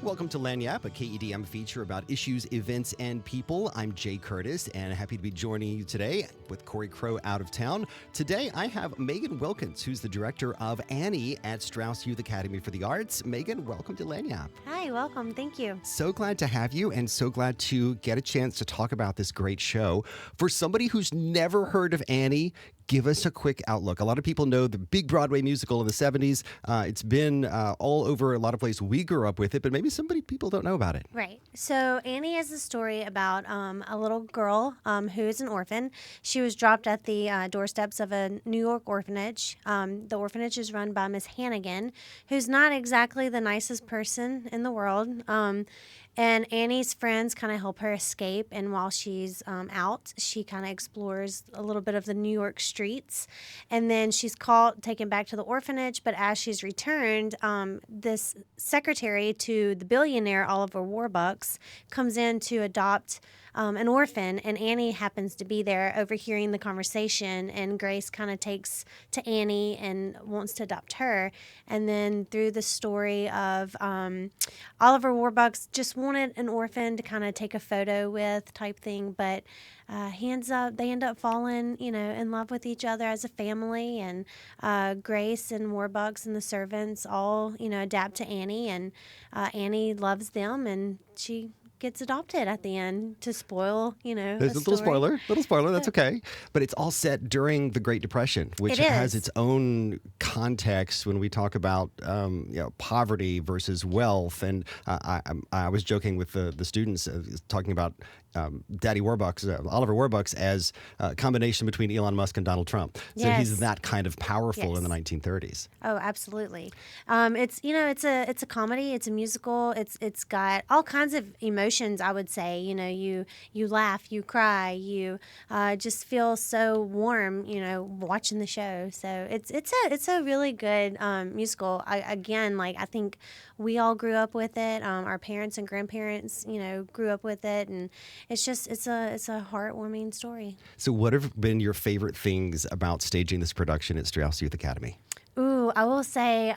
Welcome to Lanyap, a KEDM feature about issues, events, and people. I'm Jay Curtis, and happy to be joining you today with Corey Crow out of town. Today, I have Megan Wilkins, who's the director of Annie at Strauss Youth Academy for the Arts. Megan, welcome to Lanyap. Hi, welcome. Thank you. So glad to have you, and so glad to get a chance to talk about this great show. For somebody who's never heard of Annie, give us a quick outlook. A lot of people know the big Broadway musical in the 70s. It's been all over a lot of places. We grew up with it, but maybe people don't know about it. Right. So Annie is a story about a little girl who is an orphan. She was dropped at the doorsteps of a New York orphanage. The orphanage is run by Miss Hannigan, who's not exactly the nicest person in the world. And Annie's friends kind of help her escape. And while she's out, she kind of explores a little bit of the New York streets. And then she's taken back to the orphanage. But as she's returned, this secretary to the billionaire Oliver Warbucks comes in to adopt an orphan, and Annie happens to be there overhearing the conversation, and Grace kind of takes to Annie and wants to adopt her. And then through the story of Oliver Warbucks just wanted an orphan to kind of take a photo with type thing, but they end up falling, in love with each other as a family, and Grace and Warbucks and the servants all, adapt to Annie, and Annie loves them, and she gets adopted at the end to spoil, There's a little spoiler, that's okay. But it's all set during the Great Depression, which has its own context when we talk about, poverty versus wealth. And I was joking with the students, talking about Daddy Warbucks, Oliver Warbucks, as a combination between Elon Musk and Donald Trump. So he's that kind of powerful in the 1930s. Oh, absolutely. It's a comedy. It's a musical. It's got all kinds of emotions, I would say. You laugh, you cry, you just feel so warm, watching the show. So it's a really good musical. I think we all grew up with it. Our parents and grandparents, grew up with it, and it's a heartwarming story. So what have been your favorite things about staging this production at Strauss Youth Academy? Ooh, I will say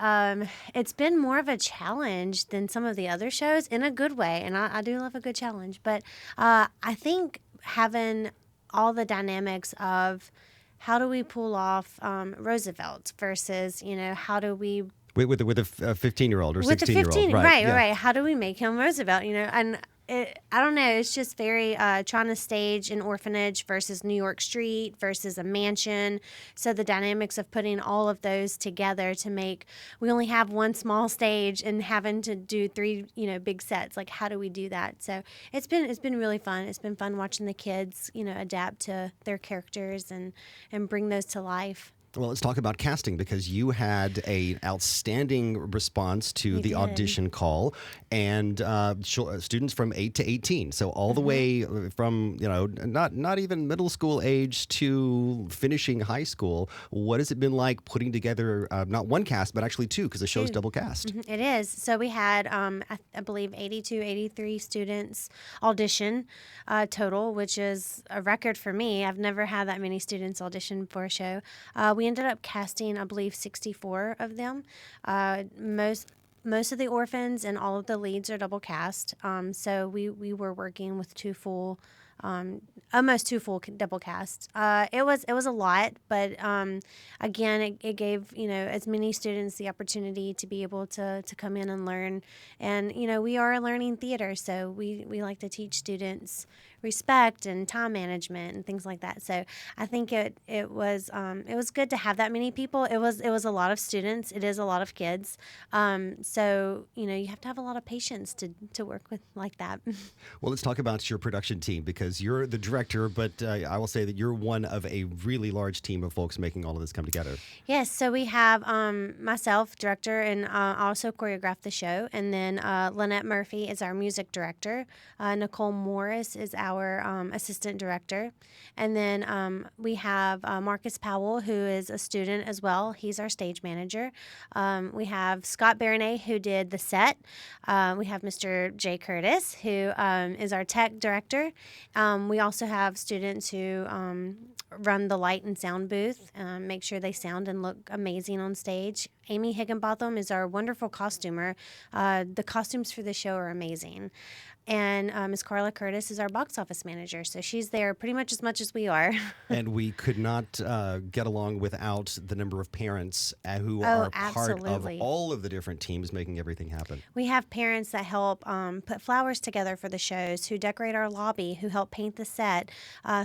it's been more of a challenge than some of the other shows in a good way, and I do love a good challenge. But I think having all the dynamics of how do we pull off Roosevelt versus, how do we... With a 15-year-old or 16-year-old. With the 15, right. Yeah. Right. How do we make him Roosevelt, and... I don't know. It's just very trying to stage an orphanage versus New York Street versus a mansion. So the dynamics of putting all of those together to make, we only have one small stage and having to do three, big sets. Like, how do we do that? So it's been really fun. It's been fun watching the kids, adapt to their characters and bring those to life. Well, let's talk about casting, because you had an outstanding response to the audition call, and students from 8 to 18. So all the way from, not even middle school age to finishing high school. What has it been like putting together not one cast, but actually two, because the show's double cast? It is. So we had, I believe, 82, 83 students audition total, which is a record for me. I've never had that many students audition for a show. We ended up casting, I believe, 64 of them. Most of the orphans and all of the leads are double cast. So we were working with almost two full double casts. It was a lot, but again, it gave as many students the opportunity to be able to come in and learn. And we are a learning theater, so we like to teach students respect and time management and things like that. So I think it was good to have that many people. It was a lot of students. It is a lot of kids. So you have to have a lot of patience to work with like that. Well, let's talk about your production team, because you're the director, but I will say that you're one of a really large team of folks making all of this come together. Yes. So we have myself, director, and also choreographed the show, and then Lynette Murphy is our music director. Nicole Morris is our assistant director. And then we have Marcus Powell, who is a student as well. He's our stage manager. We have Scott Baronet, who did the set. We have Mr. Jay Curtis, who is our tech director. We also have students who run the light and sound booth, make sure they sound and look amazing on stage. Amy Higginbotham is our wonderful costumer. The costumes for the show are amazing. And Ms. Carla Curtis is our box office manager. So she's there pretty much as we are. And we could not get along without the number of parents who are part of all of the different teams making everything happen. We have parents that help put flowers together for the shows, who decorate our lobby, who help paint the set,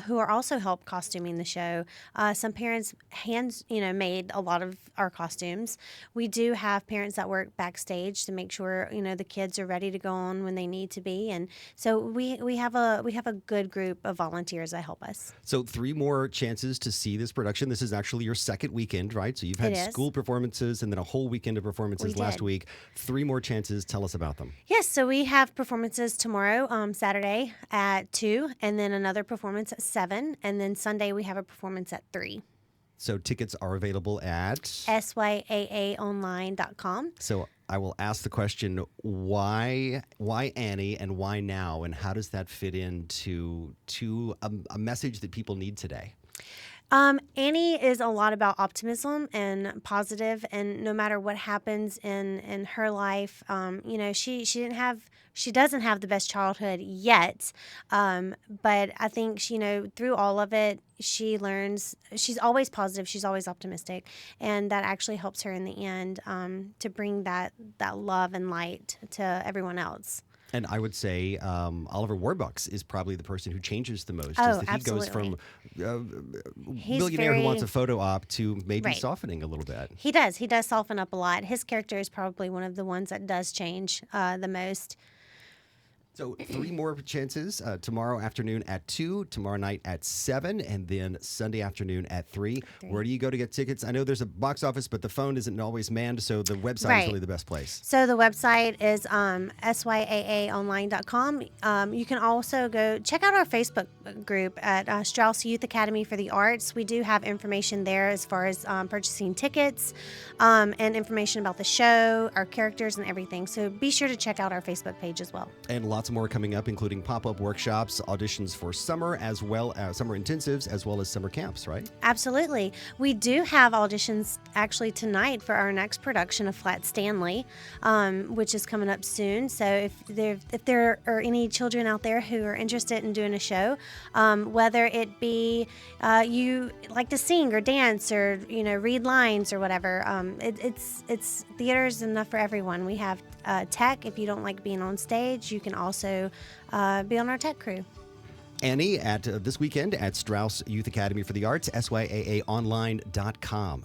who are also help costuming the show. Some parents made a lot of our costumes. We do have parents that work backstage to make sure the kids are ready to go on when they need to be. And so we have a good group of volunteers that help us. So 3 more chances to see this production. This is actually your second weekend, right? So you've had school performances and then a whole weekend of performances last week. 3 more chances. Tell us about them. Yes, so we have performances tomorrow, Saturday at 2, and then another performance at 7, and then Sunday we have a performance at 3. So tickets are available at SYAAonline.com. So I will ask the question, why Annie and why now? And how does that fit into a message that people need today? Annie is a lot about optimism and positive, and no matter what happens in her life, she doesn't have the best childhood yet, but I think through all of it, she learns. She's always positive. She's always optimistic, and that actually helps her in the end to bring that love and light to everyone else. And I would say Oliver Warbucks is probably the person who changes the most. Oh, he absolutely. goes from millionaire who wants a photo op to maybe softening a little bit. He does. He does soften up a lot. His character is probably one of the ones that does change the most. So 3 more chances tomorrow afternoon at 2, tomorrow night at 7, and then Sunday afternoon at 3. Where do you go to get tickets? I know there's a box office, but the phone isn't always manned, so the website is really the best place. So the website is SYAAonline.com. You can also go check out our Facebook group at Strauss Youth Academy for the Arts. We do have information there as far as purchasing tickets and information about the show, our characters, and everything. So be sure to check out our Facebook page as well. And lots more coming up, including pop-up workshops, auditions for summer, as well as summer intensives, as well as summer camps, right? Absolutely. We do have auditions actually tonight for our next production of Flat Stanley, which is coming up soon. So if there are any children out there who are interested in doing a show, whether it be you like to sing or dance or read lines or whatever, it's theater is enough for everyone. We have tech. If you don't like being on stage, you can also be on our tech crew. Annie, at this weekend at Strauss Youth Academy for the Arts, SYAAonline.com.